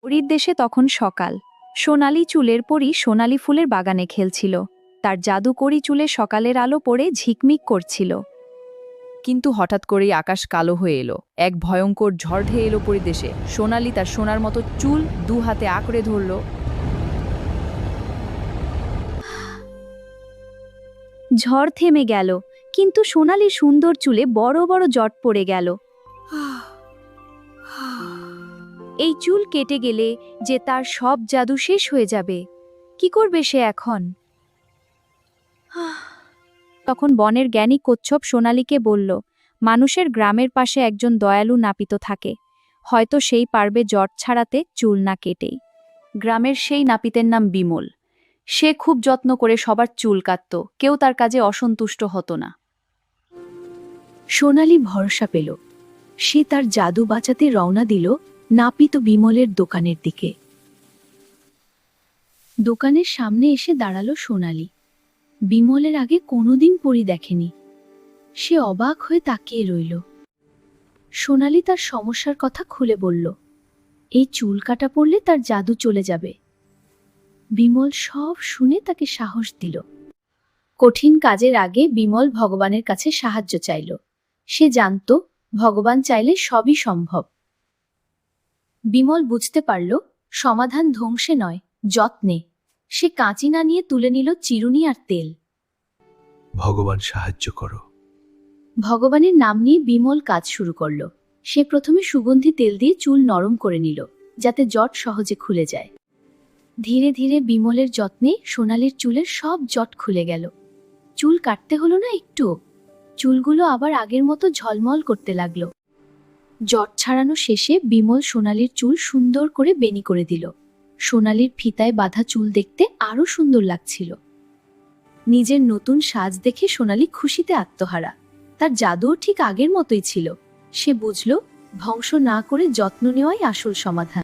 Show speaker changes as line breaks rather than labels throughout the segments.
পরীর দেশে তখন সকাল। সোনালি চুলের পরী সোনালি ফুলের বাগানে খেলছিল। তার জাদুকরি চুলে সকালের আলো পড়ে ঝিকমিক করছিল।
কিন্তু হঠাৎ করেই আকাশ কালো হয়ে এলো। এক ভয়ঙ্কর ঝড় ঢেয়ে এলো পরিদেশে। সোনালি তার সোনার মতো চুল দু হাতে আঁকড়ে ধরল।
ঝড় থেমে গেল, কিন্তু সোনালি সুন্দর চুলে বড় বড় জট পড়ে গেল। এই চুল কেটে গেলে যে তার সব জাদু শেষ হয়ে যাবে। কি করবে সে এখন? তখন বনের জ্ঞানী কচ্ছপ সোনালীকে বলল, মানুষের গ্রামের পাশে একজন দয়ালু নাপিত থাকে, হয়তো সেই পারবে জট ছাড়াতে চুল না কেটেই। গ্রামের সেই নাপিতের নাম বিমল। সে খুব যত্ন করে সবার চুল কাটত, কেউ তার কাজে অসন্তুষ্ট হতো না। সোনালী ভরসা পেল। সে তার জাদু বাঁচাতে রওনা দিল নাপিত বিমলের দোকানের দিকে। দোকানের সামনে এসে দাঁড়ালো সোনালী। বিমলের আগে কোনোদিন পরী দেখেনি। সে অবাক হয়ে তাকিয়ে রইল। সোনালী তার সমস্যার কথা খুলে বলল, এই চুল কাটা পড়লে তার জাদু চলে যাবে। বিমল সব শুনে তাকে সাহস দিল। কঠিন কাজের আগে বিমল ভগবানের কাছে সাহায্য চাইল। সে জানত ভগবান চাইলে সবই সম্ভব। বিমল বুঝতে পারল সমাধান ধ্বংসে নয়, যত্নে। সে কাঁচি না নিয়ে তুলে নিল চিরুনি আর তেল।
ভগবান সাহায্য করো।
ভগবানের নাম নিয়ে বিমল কাজ শুরু করল। সে প্রথমে সুগন্ধি তেল দিয়ে চুল নরম করে নিল, যাতে জট সহজে খুলে যায়। ধীরে ধীরে বিমলের যত্নে সোনালীর চুলের সব জট খুলে গেল। চুল কাটতে হলো না একটু। চুলগুলো আবার আগের মতো ঝলমল করতে লাগলো। জট ছাড়ানো শেষে বিমল সোনালীর চুল সুন্দর করে বেনি করে দিল। সোনালীর ফিতায় বাঁধা চুল দেখতে আরো সুন্দর লাগছিল। নিজের নতুন সাজ দেখে সোনালী খুশিতে আত্মহারা। তার জাদুও ঠিক আগের মতোই ছিল। সে বুঝল ধ্বংস না করে যত্ন নেওয়াই আসল সমাধান।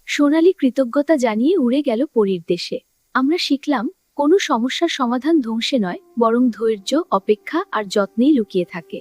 সোনালী কৃতজ্ঞতা জানিয়ে উড়ে গেল পরীর দেশে। আমরা শিখলাম, কোনো সমস্যার সমাধান ধ্বংসে নয়, বরং ধৈর্য, অপেক্ষা আর যত্নেই লুকিয়ে থাকে।